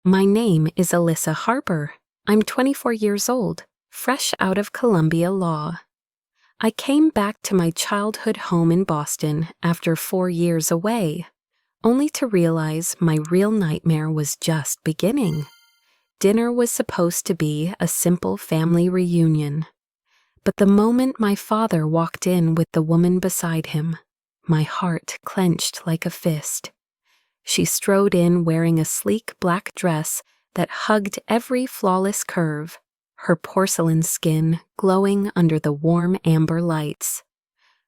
My name is Alyssa Harper. I'm 24 years old, fresh out of Columbia Law. I came back to my childhood home in Boston after 4 years away, only to realize my real nightmare was just beginning. Dinner was supposed to be a simple family reunion. But the moment my father walked in with the woman beside him, my heart clenched like a fist. She strode in wearing a sleek black dress that hugged every flawless curve, her porcelain skin glowing under the warm amber lights.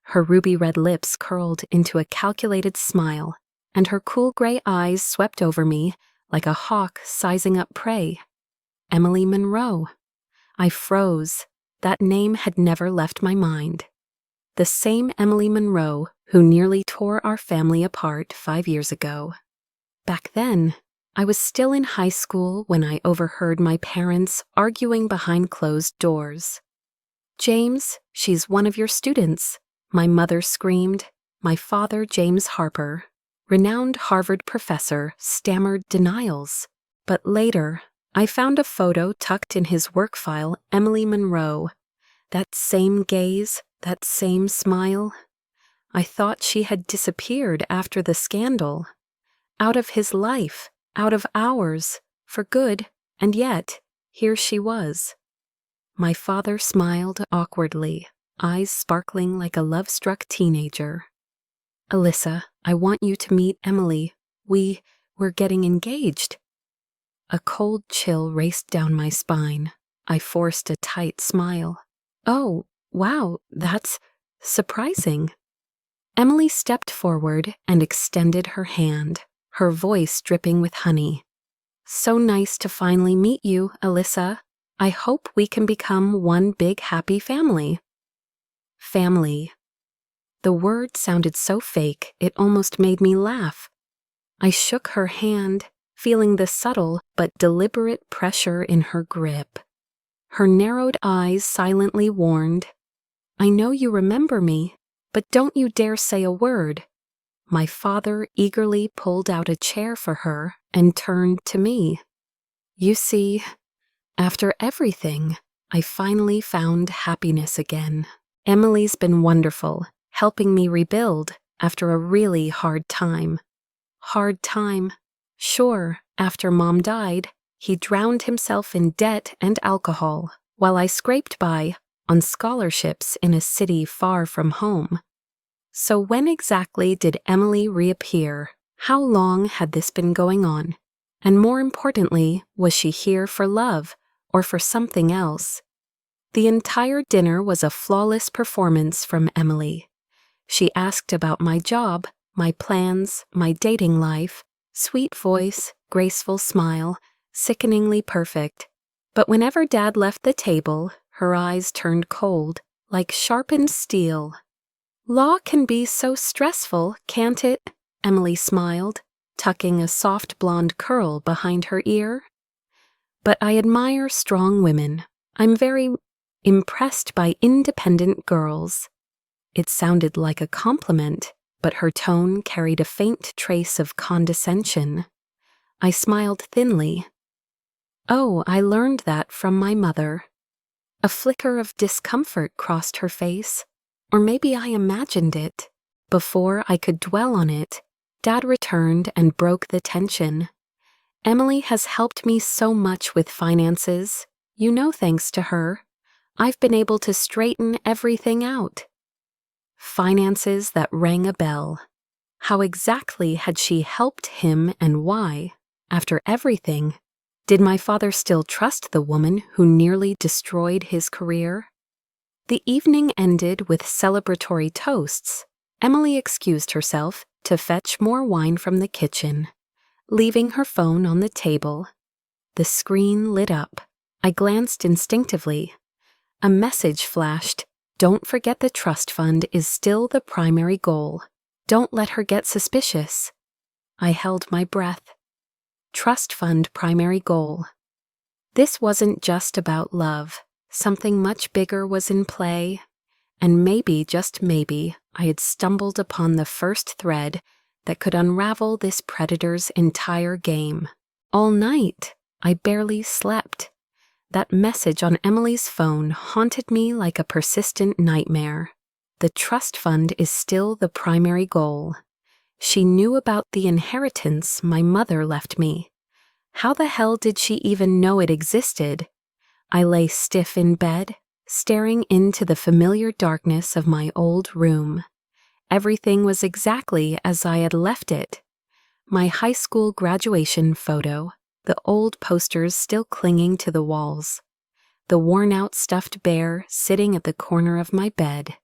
Her ruby red lips curled into a calculated smile, and her cool gray eyes swept over me like a hawk sizing up prey. Emily Monroe. I froze. That name had never left my mind. The same Emily Monroe who nearly tore our family apart 5 years ago. Back then, I was still in high school when I overheard my parents arguing behind closed doors. "James, she's one of your students," my mother screamed. My father, James Harper, renowned Harvard professor, stammered denials. But later, I found a photo tucked in his work file, Emily Monroe. That same gaze, that same smile. I thought she had disappeared after the scandal. Out of his life, out of ours, for good, and yet, here she was. My father smiled awkwardly, eyes sparkling like a love-struck teenager. "Alyssa, I want you to meet Emily. We're getting engaged." A cold chill raced down my spine. I forced a tight smile. "Oh, wow, that's surprising." Emily stepped forward and extended her hand, her voice dripping with honey. "So nice to finally meet you, Alyssa. I hope we can become one big happy family." Family. The word sounded so fake it almost made me laugh. I shook her hand, feeling the subtle but deliberate pressure in her grip. Her narrowed eyes silently warned, "I know you remember me, but don't you dare say a word." My father eagerly pulled out a chair for her and turned to me. "You see, after everything, I finally found happiness again. Emily's been wonderful, helping me rebuild after a really hard time." Hard time. Sure, after Mom died, he drowned himself in debt and alcohol, while I scraped by on scholarships in a city far from home. So when exactly did Emily reappear? How long had this been going on? And more importantly, was she here for love or for something else? The entire dinner was a flawless performance from Emily. She asked about my job, my plans, my dating life, sweet voice, graceful smile, sickeningly perfect. But whenever Dad left the table, her eyes turned cold, like sharpened steel. "Law can be so stressful, can't it?" Emily smiled, tucking a soft blonde curl behind her ear. "But I admire strong women. I'm very impressed by independent girls." It sounded like a compliment, but her tone carried a faint trace of condescension. I smiled thinly. "Oh, I learned that from my mother." A flicker of discomfort crossed her face, or maybe I imagined it. Before I could dwell on it, Dad returned and broke the tension. "Emily has helped me so much with finances. You know, thanks to her, I've been able to straighten everything out." Finances that rang a bell. How exactly had she helped him and why? After everything, did my father still trust the woman who nearly destroyed his career? The evening ended with celebratory toasts. Emily excused herself to fetch more wine from the kitchen, leaving her phone on the table. The screen lit up. I glanced instinctively. A message flashed. "Don't forget the trust fund is still the primary goal. Don't let her get suspicious." I held my breath. Trust fund primary goal. This wasn't just about love. Something much bigger was in play. And maybe, just maybe, I had stumbled upon the first thread that could unravel this predator's entire game. All night, I barely slept. That message on Emily's phone haunted me like a persistent nightmare. The trust fund is still the primary goal. She knew about the inheritance my mother left me. How the hell did she even know it existed? I lay stiff in bed, staring into the familiar darkness of my old room. Everything was exactly as I had left it. My high school graduation photo, the old posters still clinging to the walls, the worn-out stuffed bear sitting at the corner of my bed,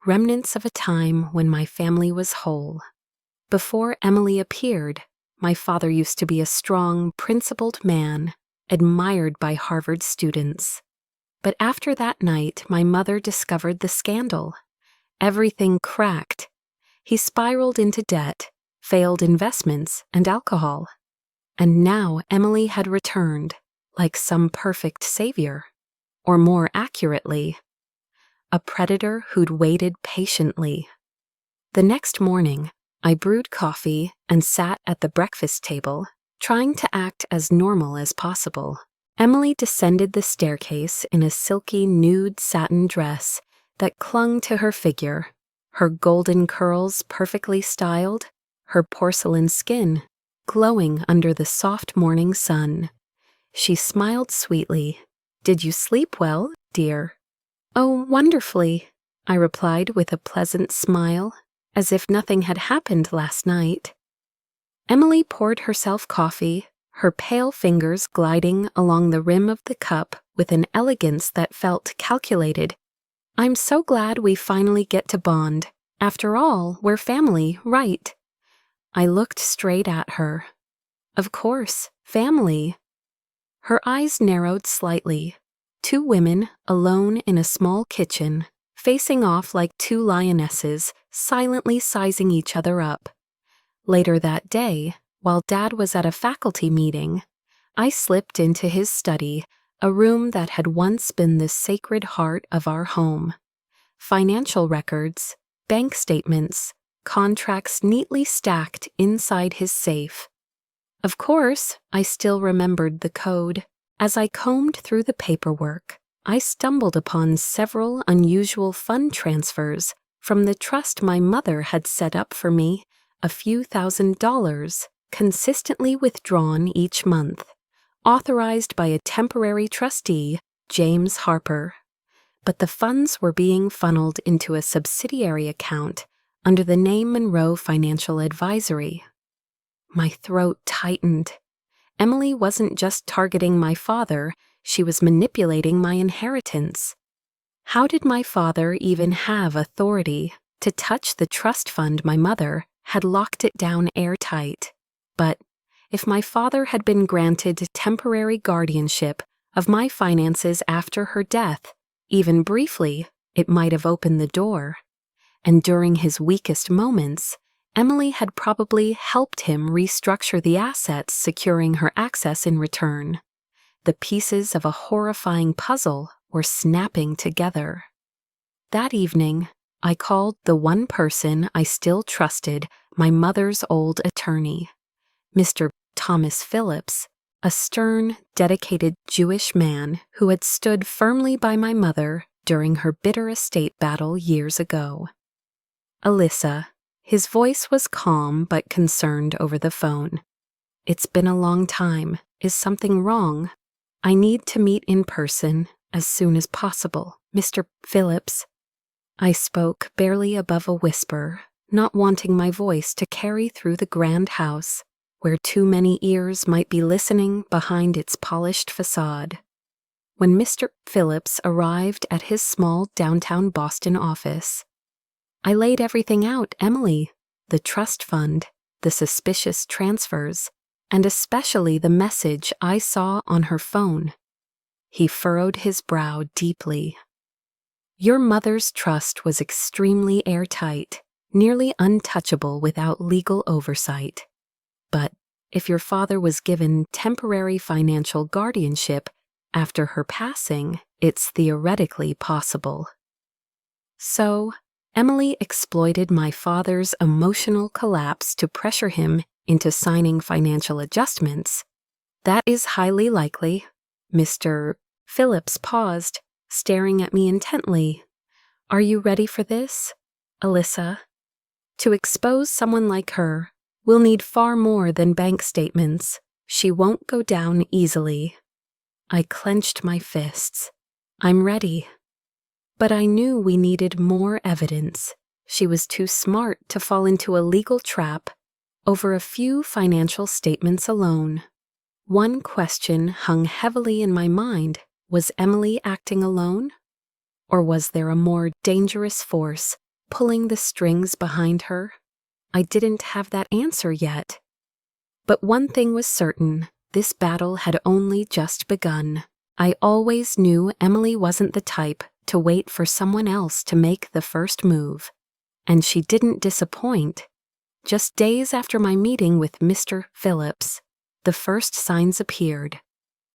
remnants of a time when my family was whole. Before Emily appeared, my father used to be a strong, principled man, admired by Harvard students. But after that night, my mother discovered the scandal. Everything cracked. He spiraled into debt, failed investments, and alcohol. And now Emily had returned, like some perfect savior. Or more accurately, a predator who'd waited patiently. The next morning, I brewed coffee and sat at the breakfast table, trying to act as normal as possible. Emily descended the staircase in a silky nude satin dress that clung to her figure, her golden curls perfectly styled, her porcelain skin glowing under the soft morning sun. She smiled sweetly. "Did you sleep well, dear?" "Oh, wonderfully," I replied with a pleasant smile, as if nothing had happened last night. Emily poured herself coffee, her pale fingers gliding along the rim of the cup with an elegance that felt calculated. "I'm so glad we finally get to bond. After all, we're family, right?" I looked straight at her. Of course, family. Her eyes narrowed slightly. Two women, alone in a small kitchen, facing off like two lionesses, silently sizing each other up. Later that day, while Dad was at a faculty meeting, I slipped into his study, a room that had once been the sacred heart of our home. Financial records, bank statements, contracts neatly stacked inside his safe. Of course, I still remembered the code. As I combed through the paperwork, I stumbled upon several unusual fund transfers from the trust my mother had set up for me, a few $1,000s, consistently withdrawn each month, authorized by a temporary trustee, James Harper. But the funds were being funneled into a subsidiary account under the name Monroe Financial Advisory. My throat tightened. Emily wasn't just targeting my father, she was manipulating my inheritance. How did my father even have authority to touch the trust fund my mother had locked it down airtight? But if my father had been granted temporary guardianship of my finances after her death, even briefly, it might have opened the door. And during his weakest moments, Emily had probably helped him restructure the assets securing her access in return. The pieces of a horrifying puzzle were snapping together. That evening, I called the one person I still trusted, my mother's old attorney, Mr. Thomas Phillips, a stern, dedicated Jewish man who had stood firmly by my mother during her bitter estate battle years ago. "Alyssa." His voice was calm but concerned over the phone. "It's been a long time. Is something wrong? I need to meet in person as soon as possible, Mr. Phillips." I spoke barely above a whisper, not wanting my voice to carry through the grand house, where too many ears might be listening behind its polished facade. When Mr. Phillips arrived at his small downtown Boston office, I laid everything out, Emily, the trust fund, the suspicious transfers, and especially the message I saw on her phone. He furrowed his brow deeply. "Your mother's trust was extremely airtight, nearly untouchable without legal oversight. But if your father was given temporary financial guardianship after her passing, it's theoretically possible." So, Emily exploited my father's emotional collapse to pressure him into signing financial adjustments. That is highly likely. Mr. Phillips paused, staring at me intently. Are you ready for this, Alyssa? To expose someone like her, we'll need far more than bank statements. She won't go down easily. I clenched my fists. I'm ready. But I knew we needed more evidence. She was too smart to fall into a legal trap over a few financial statements alone. One question hung heavily in my mind. Was Emily acting alone? Or was there a more dangerous force pulling the strings behind her? I didn't have that answer yet. But one thing was certain, this battle had only just begun. I always knew Emily wasn't the type to wait for someone else to make the first move. And she didn't disappoint. Just days after my meeting with Mr. Phillips, the first signs appeared.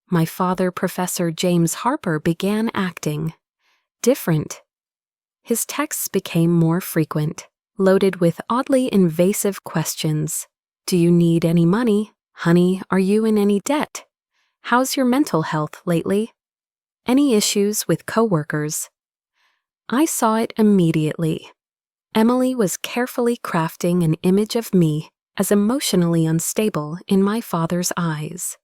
My father, Professor James Harper, began acting different. His texts became more frequent, loaded with oddly invasive questions. Do you need any money? Honey, are you in any debt? How's your mental health lately? Any issues with coworkers? I saw it immediately. Emily was carefully crafting an image of me as emotionally unstable in my father's eyes.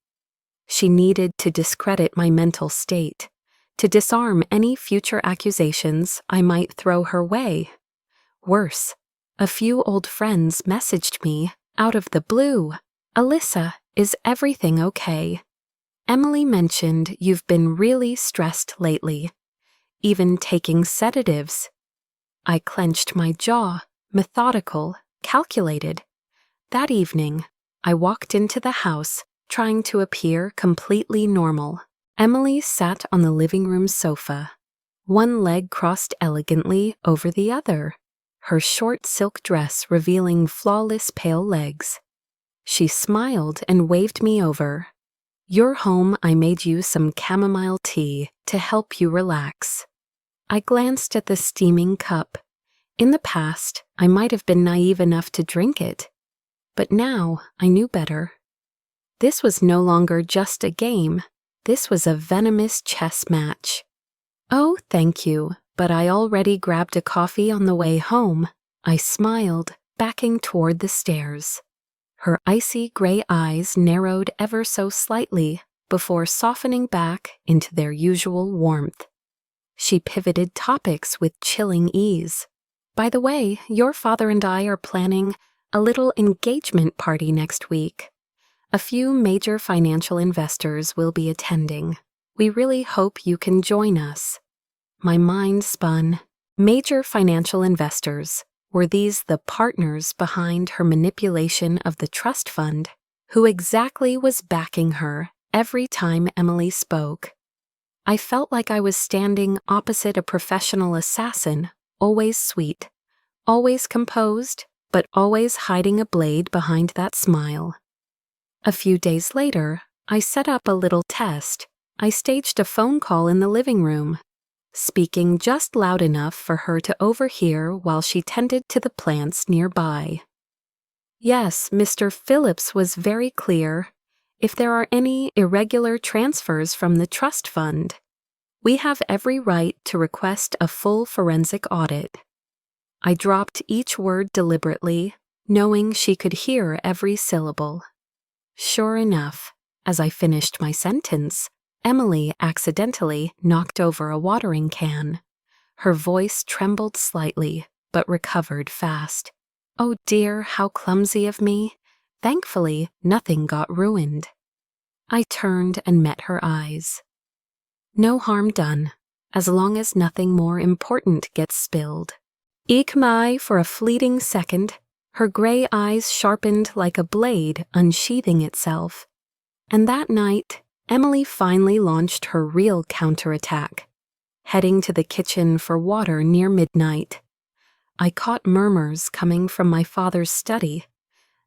She needed to discredit my mental state, to disarm any future accusations I might throw her way. Worse, a few old friends messaged me out of the blue. Alyssa, is everything okay? Emily mentioned you've been really stressed lately, even taking sedatives. I clenched my jaw, methodical, calculated. That evening, I walked into the house, trying to appear completely normal. Emily sat on the living room sofa, one leg crossed elegantly over the other, her short silk dress revealing flawless pale legs. She smiled and waved me over. You're home. I made you some chamomile tea to help you relax. I glanced at the steaming cup. In the past, I might have been naive enough to drink it, but now I knew better. This was no longer just a game. This was a venomous chess match. Oh, thank you, but I already grabbed a coffee on the way home. I smiled, backing toward the stairs. Her icy gray eyes narrowed ever so slightly before softening back into their usual warmth. She pivoted topics with chilling ease. By the way, your father and I are planning a little engagement party next week. A few major financial investors will be attending. We really hope you can join us. My mind spun. Major financial investors. Were these the partners behind her manipulation of the trust fund? Who exactly was backing her every time Emily spoke? I felt like I was standing opposite a professional assassin, always sweet, always composed, but always hiding a blade behind that smile. A few days later, I set up a little test. I staged a phone call in the living room, speaking just loud enough for her to overhear while she tended to the plants nearby. Yes, Mr. Phillips was very clear. If there are any irregular transfers from the trust fund, we have every right to request a full forensic audit. I dropped each word deliberately, knowing she could hear every syllable. Sure enough, as I finished my sentence, Emily accidentally knocked over a watering can. Her voice trembled slightly, but recovered fast. Oh dear, how clumsy of me. Thankfully, nothing got ruined. I turned and met her eyes. No harm done, as long as nothing more important gets spilled. Ikmai, for a fleeting second, her gray eyes sharpened like a blade unsheathing itself. And that night, Emily finally launched her real counterattack, heading to the kitchen for water near midnight. I caught murmurs coming from my father's study.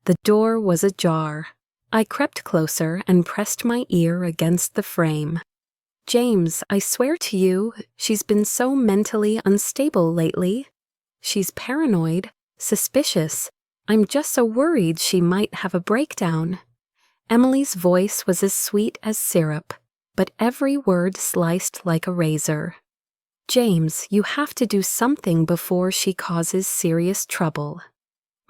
The door was ajar. I crept closer and pressed my ear against the frame. James, I swear to you, she's been so mentally unstable lately. She's paranoid, suspicious. I'm just so worried she might have a breakdown. Emily's voice was as sweet as syrup, but every word sliced like a razor. "James, you have to do something before she causes serious trouble."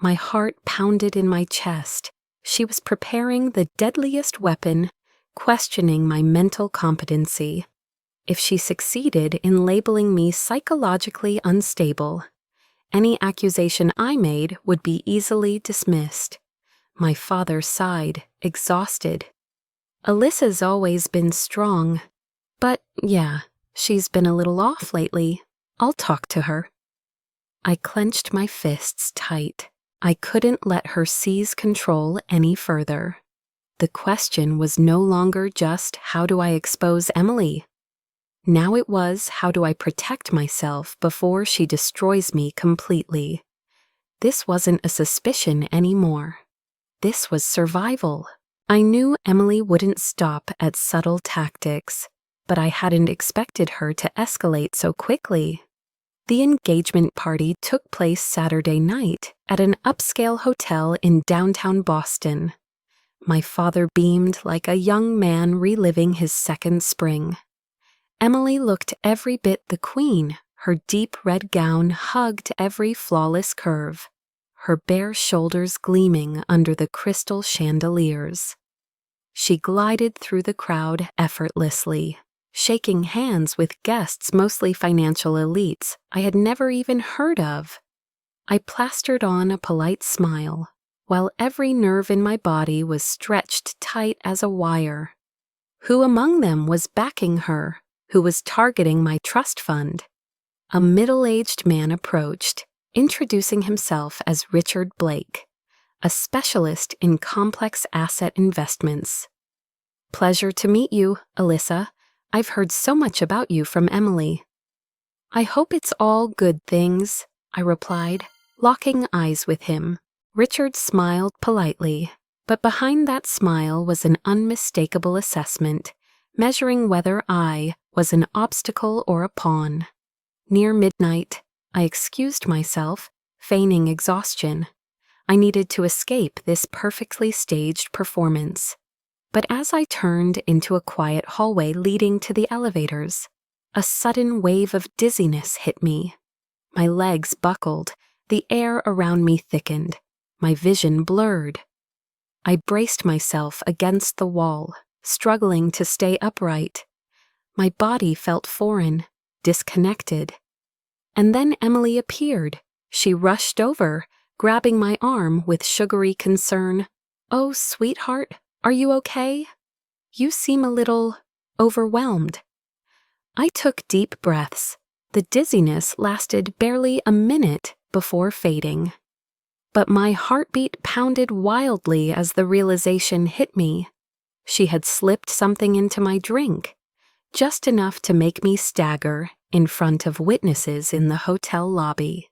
My heart pounded in my chest. She was preparing the deadliest weapon, questioning my mental competency. If she succeeded in labeling me psychologically unstable, any accusation I made would be easily dismissed. My father sighed, exhausted. "Alyssa's always been strong, but yeah, she's been a little off lately. I'll talk to her." I clenched my fists tight. I couldn't let her seize control any further. The question was no longer just, how do I expose Emily? Now it was, how do I protect myself before she destroys me completely? This wasn't a suspicion anymore. This was survival. I knew Emily wouldn't stop at subtle tactics, but I hadn't expected her to escalate so quickly. The engagement party took place Saturday night at an upscale hotel in downtown Boston. My father beamed like a young man reliving his second spring. Emily looked every bit the queen. Her deep red gown hugged every flawless curve, her bare shoulders gleaming under the crystal chandeliers. She glided through the crowd effortlessly, shaking hands with guests, mostly financial elites I had never even heard of. I plastered on a polite smile, while every nerve in my body was stretched tight as a wire. Who among them was backing her? Who was targeting my trust fund? A middle-aged man approached, introducing himself as Richard Blake, a specialist in complex asset investments. "Pleasure to meet you, Alyssa. I've heard so much about you from Emily." "I hope it's all good things," I replied, locking eyes with him. Richard smiled politely, but behind that smile was an unmistakable assessment, measuring whether I was an obstacle or a pawn. Near midnight, I excused myself, feigning exhaustion. I needed to escape this perfectly staged performance. But as I turned into a quiet hallway leading to the elevators, a sudden wave of dizziness hit me. My legs buckled, the air around me thickened, my vision blurred. I braced myself against the wall, struggling to stay upright. My body felt foreign, disconnected. And then Emily appeared. She rushed over, grabbing my arm with sugary concern. "Oh, sweetheart, are you okay? You seem a little overwhelmed." I took deep breaths. The dizziness lasted barely a minute before fading. But my heartbeat pounded wildly as the realization hit me. She had slipped something into my drink, just enough to make me stagger in front of witnesses in the hotel lobby.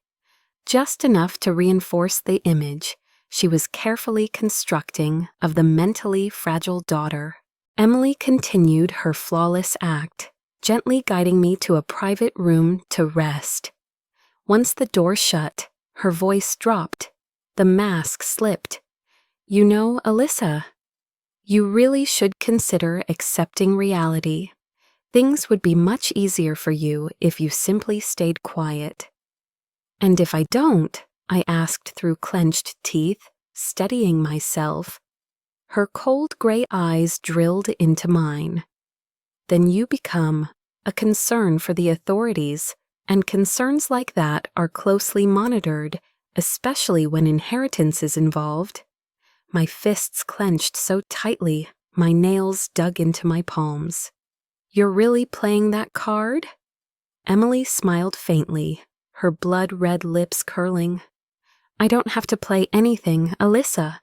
Just enough to reinforce the image she was carefully constructing of the mentally fragile daughter. Emily continued her flawless act, gently guiding me to a private room to rest. Once the door shut, her voice dropped. The mask slipped. "You know, Alyssa, you really should consider accepting reality. Things would be much easier for you if you simply stayed quiet." "And if I don't?" I asked through clenched teeth, steadying myself. Her cold gray eyes drilled into mine. "Then you become a concern for the authorities, and concerns like that are closely monitored, especially when inheritance is involved." My fists clenched so tightly, my nails dug into my palms. "You're really playing that card?" Emily smiled faintly, her blood-red lips curling. "I don't have to play anything, Alyssa.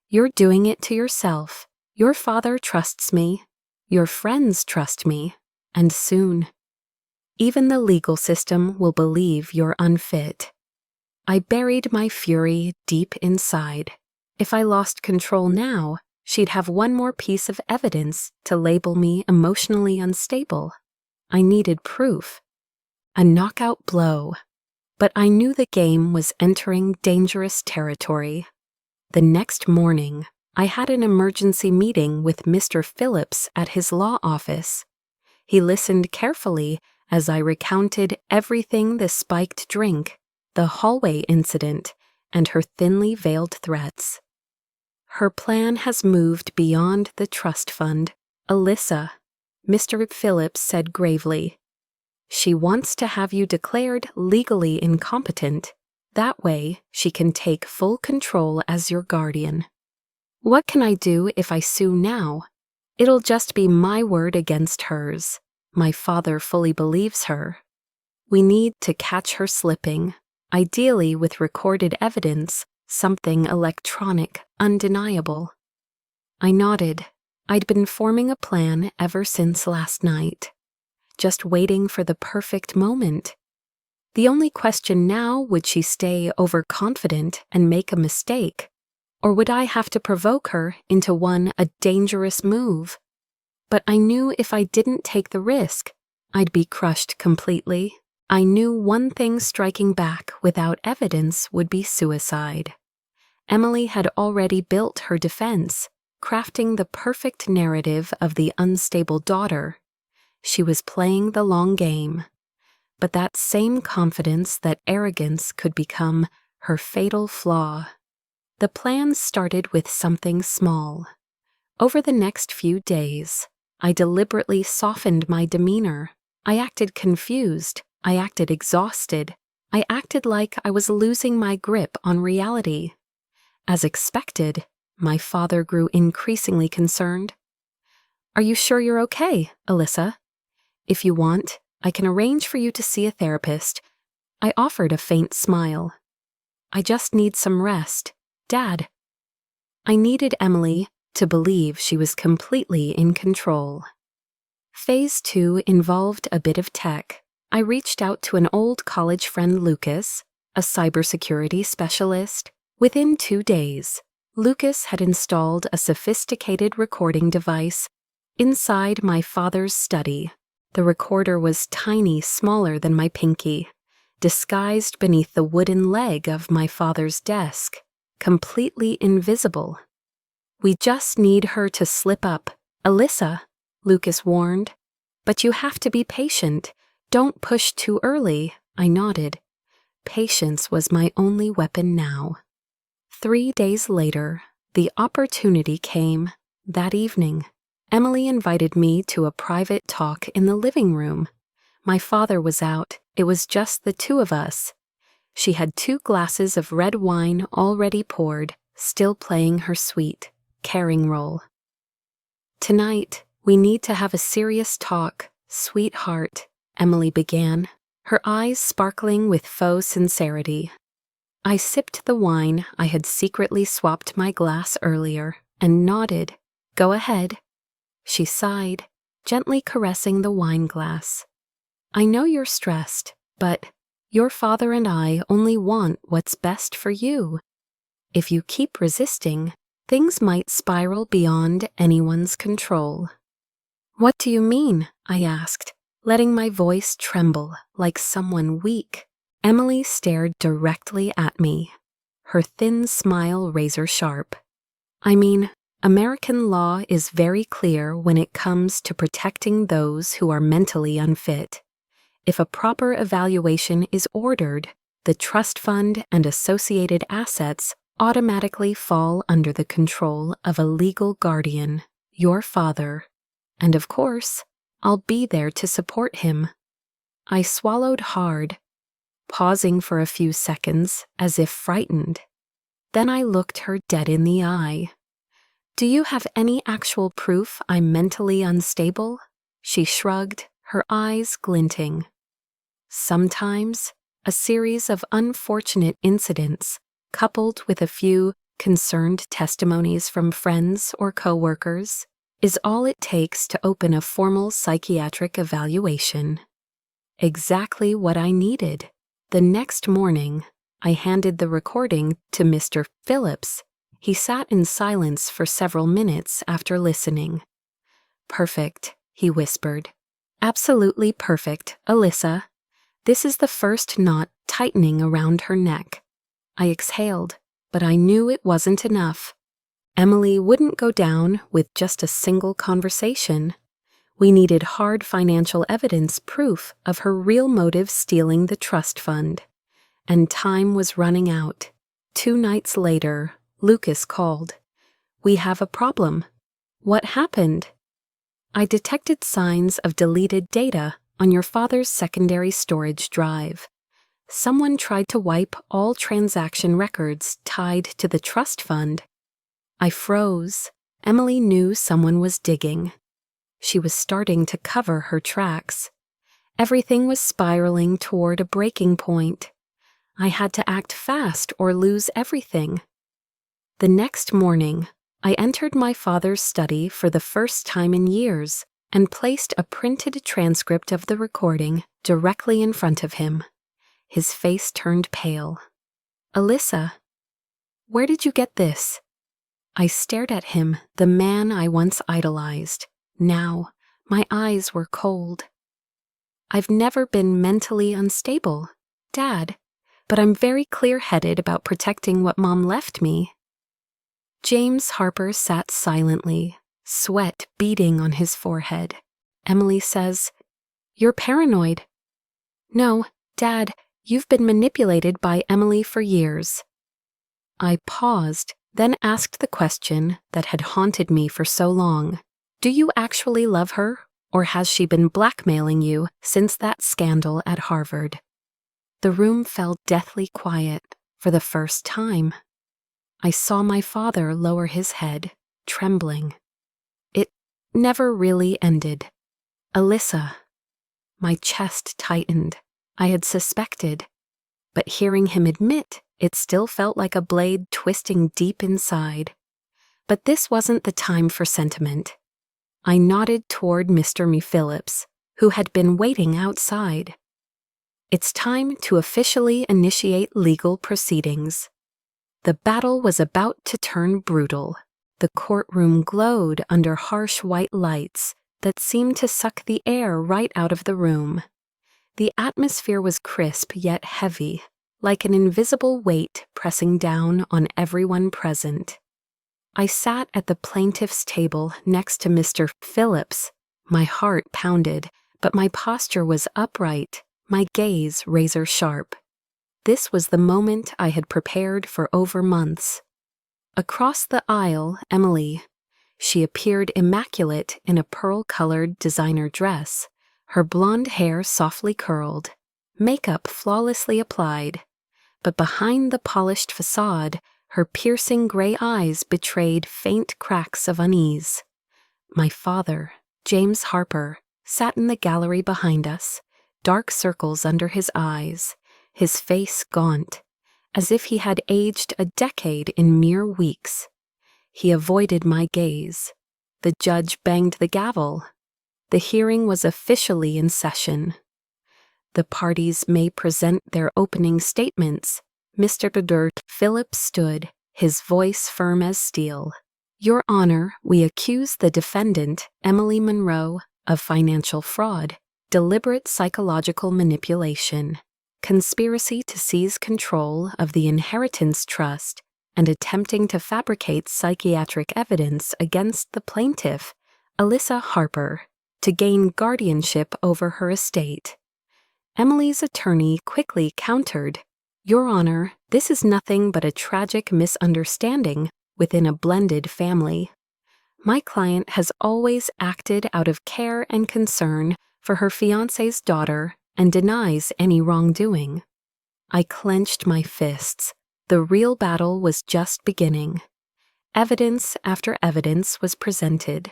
You're doing it to yourself. Your father trusts me. Your friends trust me. And soon, even the legal system will believe you're unfit." I buried my fury deep inside. If I lost control now, she'd have one more piece of evidence to label me emotionally unstable. I needed proof. A knockout blow. But I knew the game was entering dangerous territory. The next morning, I had an emergency meeting with Mr. Phillips at his law office. He listened carefully as I recounted everything: the spiked drink, the hallway incident, and her thinly veiled threats. Her plan has moved beyond the trust fund, Alyssa, Mr. Phillips said gravely. She wants to have you declared legally incompetent. That way, she can take full control as your guardian. What can I do if I sue now? It'll just be my word against hers. My father fully believes her. We need to catch her slipping, ideally with recorded evidence, something electronic, undeniable. I nodded. I'd been forming a plan ever since last night, just waiting for the perfect moment. The only question now: would she stay overconfident and make a mistake? Or would I have to provoke her into a dangerous move? But I knew if I didn't take the risk, I'd be crushed completely. I knew one thing striking back without evidence would be suicide. Emily had already built her defense, crafting the perfect narrative of the unstable daughter. She was playing the long game. But that same confidence, that arrogance, could become her fatal flaw. The plan started with something small. Over the next few days, I deliberately softened my demeanor. I acted confused. I acted exhausted. I acted like I was losing my grip on reality. As expected, my father grew increasingly concerned. "Are you sure you're okay, Alyssa? If you want, I can arrange for you to see a therapist." I offered a faint smile. "I just need some rest, Dad." I needed Emily to believe she was completely in control. Phase 2 involved a bit of tech. I reached out to an old college friend, Lucas, a cybersecurity specialist. Within 2 days, Lucas had installed a sophisticated recording device inside my father's study. The recorder was tiny, smaller than my pinky, disguised beneath the wooden leg of my father's desk, completely invisible. "We just need her to slip up, Alyssa," Lucas warned. "But you have to be patient. Don't push too early." I nodded. Patience was my only weapon now. 3 days later, the opportunity came. That evening, Emily invited me to a private talk in the living room. My father was out. It was just the two of us. She had 2 glasses of red wine already poured, still playing her sweet, caring role. "Tonight, we need to have a serious talk, sweetheart," Emily began, her eyes sparkling with faux sincerity. I sipped the wine I had secretly swapped my glass earlier and nodded. "Go ahead." She sighed, gently caressing the wine glass. "I know you're stressed, but your father and I only want what's best for you. If you keep resisting, things might spiral beyond anyone's control." "What do you mean?" I asked, letting my voice tremble like someone weak. Emily stared directly at me, her thin smile razor-sharp. "I mean, American law is very clear when it comes to protecting those who are mentally unfit. If a proper evaluation is ordered, the trust fund and associated assets automatically fall under the control of a legal guardian, your father. And of course, I'll be there to support him." I swallowed hard, pausing for a few seconds as if frightened. Then I looked her dead in the eye. "Do you have any actual proof I'm mentally unstable?" She shrugged, her eyes glinting. "Sometimes, a series of unfortunate incidents, coupled with a few concerned testimonies from friends or coworkers, is all it takes to open a formal psychiatric evaluation." Exactly what I needed. The next morning, I handed the recording to Mr. Phillips. He sat in silence for several minutes after listening. "Perfect," he whispered. "Absolutely perfect, Alyssa. This is the first knot tightening around her neck." I exhaled, but I knew it wasn't enough. Emily wouldn't go down with just a single conversation. We needed hard financial evidence proof of her real motive stealing the trust fund. And time was running out. 2 nights later, Lucas called. "We have a problem." "What happened?" "I detected signs of deleted data on your father's secondary storage drive. Someone tried to wipe all transaction records tied to the trust fund." I froze. Emily knew someone was digging. She was starting to cover her tracks. Everything was spiraling toward a breaking point. I had to act fast or lose everything. The next morning, I entered my father's study for the first time in years and placed a printed transcript of the recording directly in front of him. His face turned pale. "Alyssa, where did you get this?" I stared at him, the man I once idolized. Now, my eyes were cold. "I've never been mentally unstable, Dad, but I'm very clear-headed about protecting what Mom left me." James Harper sat silently, sweat beading on his forehead. Emily says, "You're paranoid." "No, Dad, you've been manipulated by Emily for years." I paused, then asked the question that had haunted me for so long. "Do you actually love her, or has she been blackmailing you since that scandal at Harvard?" The room fell deathly quiet for the first time. I saw my father lower his head, trembling. It never really ended. "Alyssa." My chest tightened. I had suspected, but hearing him admit, it still felt like a blade twisting deep inside. But this wasn't the time for sentiment. I nodded toward Mr. Phillips, who had been waiting outside. "It's time to officially initiate legal proceedings." The battle was about to turn brutal. The courtroom glowed under harsh white lights that seemed to suck the air right out of the room. The atmosphere was crisp yet heavy, like an invisible weight pressing down on everyone present. I sat at the plaintiff's table next to Mr. Phillips. My heart pounded, but my posture was upright, my gaze razor sharp. This was the moment I had prepared for over months. Across the aisle, Emily. She appeared immaculate in a pearl-colored designer dress, her blonde hair softly curled, makeup flawlessly applied. But behind the polished facade, her piercing gray eyes betrayed faint cracks of unease. My father, James Harper, sat in the gallery behind us, dark circles under his eyes, his face gaunt, as if he had aged a decade in mere weeks. He avoided my gaze. The judge banged the gavel. The hearing was officially in session. "The parties may present their opening statements." Mr. Phillips stood, his voice firm as steel. "Your Honor, we accuse the defendant, Emily Monroe, of financial fraud, deliberate psychological manipulation, conspiracy to seize control of the inheritance trust, and attempting to fabricate psychiatric evidence against the plaintiff, Alyssa Harper, to gain guardianship over her estate." Emily's attorney quickly countered, "Your Honor, this is nothing but a tragic misunderstanding within a blended family. My client has always acted out of care and concern for her fiancé's daughter and denies any wrongdoing." I clenched my fists. The real battle was just beginning. Evidence after evidence was presented.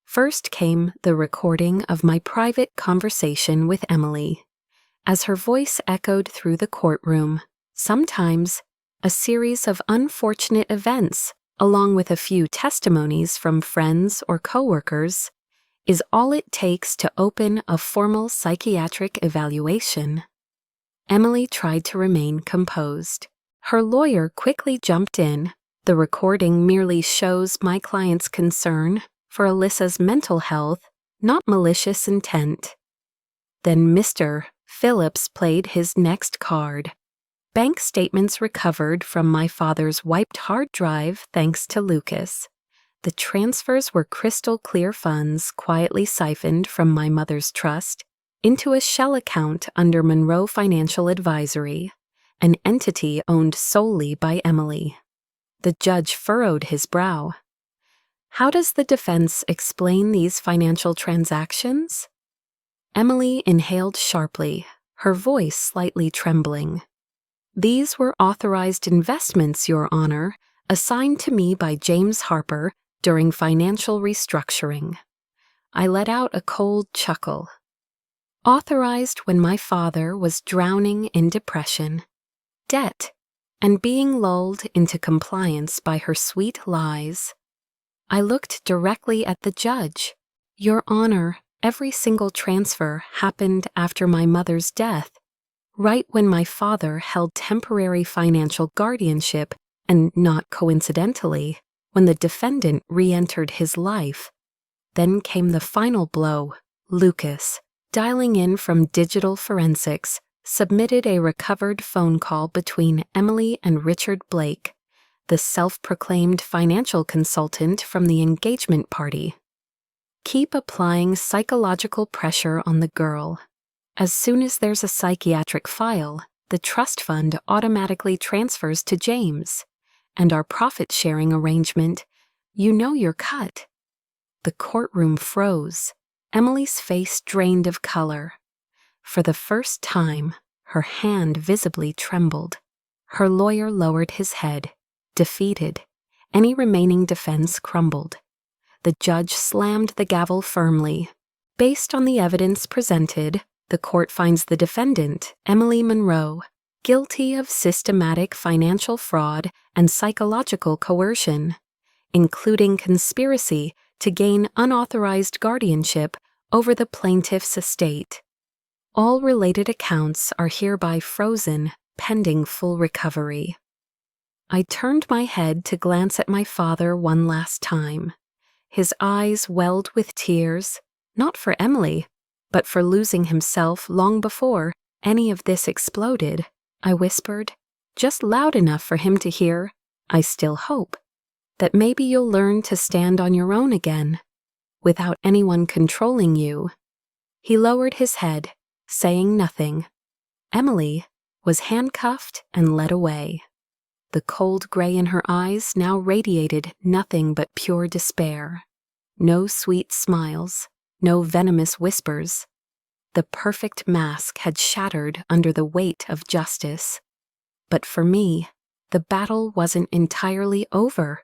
First came the recording of my private conversation with Emily. As her voice echoed through the courtroom, sometimes a series of unfortunate events, along with a few testimonies from friends or coworkers, is all it takes to open a formal psychiatric evaluation. Emily tried to remain composed. Her lawyer quickly jumped in. "The recording merely shows my client's concern for Alyssa's mental health, not malicious intent." Then Mr. Phillips played his next card. Bank statements recovered from my father's wiped hard drive thanks to Lucas. The transfers were crystal clear funds quietly siphoned from my mother's trust into a shell account under Monroe Financial Advisory, an entity owned solely by Emily. The judge furrowed his brow. How does the defense explain these financial transactions? Emily inhaled sharply, her voice slightly trembling. These were authorized investments, Your Honor, assigned to me by James Harper during financial restructuring. I let out a cold chuckle. Authorized when my father was drowning in depression, debt, and being lulled into compliance by her sweet lies. I looked directly at the judge. Your Honor, every single transfer happened after my mother's death, right when my father held temporary financial guardianship and, not coincidentally, when the defendant re-entered his life. Then came the final blow. Lucas, dialing in from digital forensics, submitted a recovered phone call between Emily and Richard Blake, the self-proclaimed financial consultant from the engagement party. Keep applying psychological pressure on the girl. As soon as there's a psychiatric file, the trust fund automatically transfers to James, and our profit-sharing arrangement, you know you're cut. The courtroom froze. Emily's face drained of color. For the first time, her hand visibly trembled. Her lawyer lowered his head, defeated. Any remaining defense crumbled. The judge slammed the gavel firmly. Based on the evidence presented, the court finds the defendant, Emily Monroe, guilty of systematic financial fraud and psychological coercion, including conspiracy to gain unauthorized guardianship over the plaintiff's estate. All related accounts are hereby frozen, pending full recovery. I turned my head to glance at my father one last time. His eyes welled with tears, not for Emily, but for losing himself long before any of this exploded. I whispered, just loud enough for him to hear, I still hope that maybe you'll learn to stand on your own again, without anyone controlling you. He lowered his head, saying nothing. Emily was handcuffed and led away. The cold gray in her eyes now radiated nothing but pure despair. No sweet smiles, no venomous whispers. The perfect mask had shattered under the weight of justice. But for me, the battle wasn't entirely over.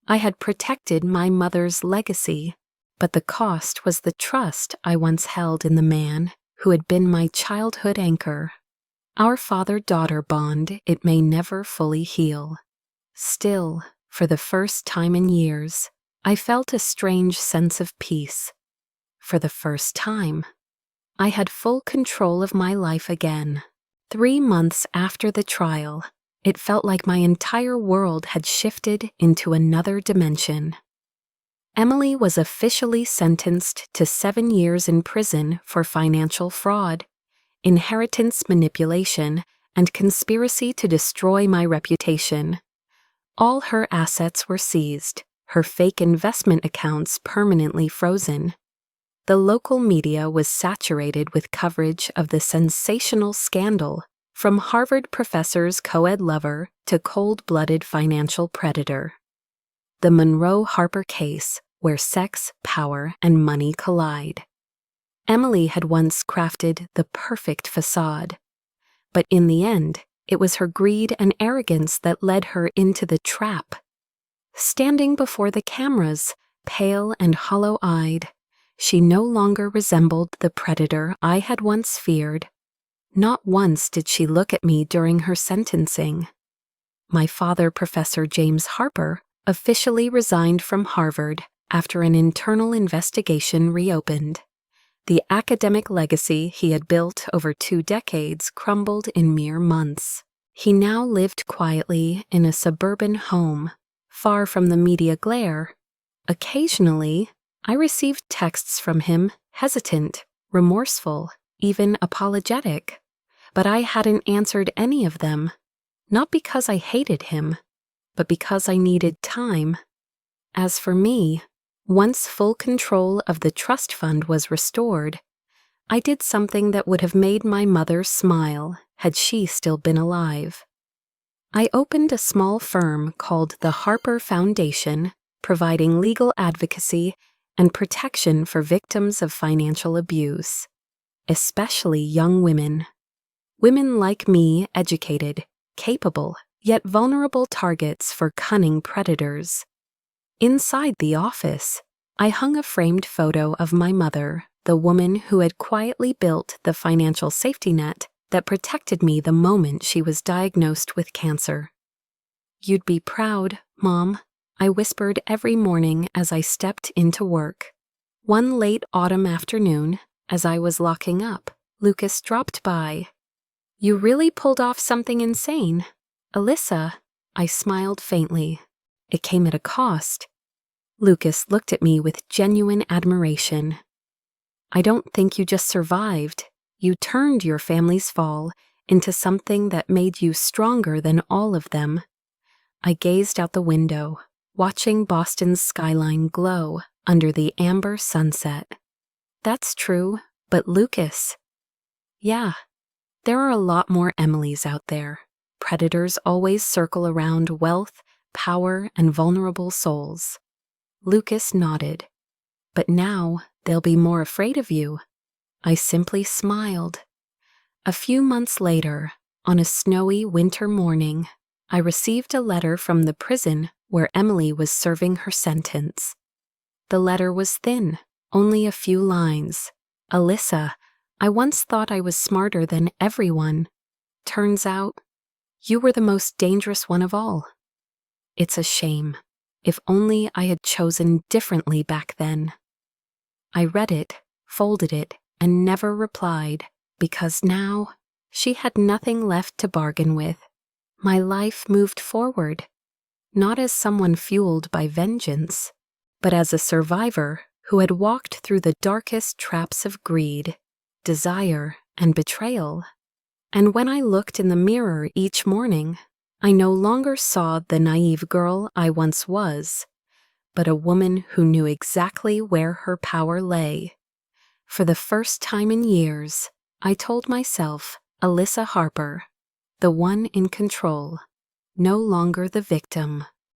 I had protected my mother's legacy, but the cost was the trust I once held in the man who had been my childhood anchor. Our father-daughter bond, it may never fully heal. Still, for the first time in years, I felt a strange sense of peace. For the first time, I had full control of my life again. 3 months after the trial, it felt like my entire world had shifted into another dimension. Emily was officially sentenced to 7 years in prison for financial fraud, inheritance manipulation, and conspiracy to destroy my reputation. All her assets were seized, her fake investment accounts permanently frozen. The local media was saturated with coverage of the sensational scandal, from Harvard professor's co-ed lover to cold-blooded financial predator. The Monroe Harper case, where sex, power, and money collide. Emily had once crafted the perfect facade, but in the end, it was her greed and arrogance that led her into the trap. Standing before the cameras, pale and hollow-eyed, she no longer resembled the predator I had once feared. Not once did she look at me during her sentencing. My father, Professor James Harper, officially resigned from Harvard after an internal investigation reopened. The academic legacy he had built over 2 decades crumbled in mere months. He now lived quietly in a suburban home, far from the media glare. Occasionally, I received texts from him, hesitant, remorseful, even apologetic. but I hadn't answered any of them, not because I hated him, but because I needed time. As for me, once full control of the trust fund was restored, I did something that would have made my mother smile had she still been alive. I opened a small firm called the Harper Foundation, providing legal advocacy and protection for victims of financial abuse, especially young women. Women like me, educated, capable, yet vulnerable targets for cunning predators. Inside the office, I hung a framed photo of my mother, the woman who had quietly built the financial safety net that protected me the moment she was diagnosed with cancer. "You'd be proud, Mom," I whispered every morning as I stepped into work. One late autumn afternoon, as I was locking up, Lucas dropped by. "You really pulled off something insane, Alyssa." I smiled faintly. It came at a cost. Lucas looked at me with genuine admiration. "I don't think you just survived. You turned your family's fall into something that made you stronger than all of them." I gazed out the window, watching Boston's skyline glow under the amber sunset. "That's true, but Lucas..." "Yeah, there are a lot more Emilys out there. Predators always circle around wealth, power, and vulnerable souls." Lucas nodded. "But now they'll be more afraid of you." I simply smiled. A few months later, on a snowy winter morning, I received a letter from the prison where Emily was serving her sentence. The letter was thin, only a few lines. "Alyssa, I once thought I was smarter than everyone. Turns out, you were the most dangerous one of all. It's a shame. If only I had chosen differently back then." I read it, folded it, and never replied, because now she had nothing left to bargain with. My life moved forward, not as someone fueled by vengeance, but as a survivor who had walked through the darkest traps of greed, desire, and betrayal. And when I looked in the mirror each morning, I no longer saw the naive girl I once was, but a woman who knew exactly where her power lay. For the first time in years, I told myself, Alyssa Harper, the one in control, no longer the victim.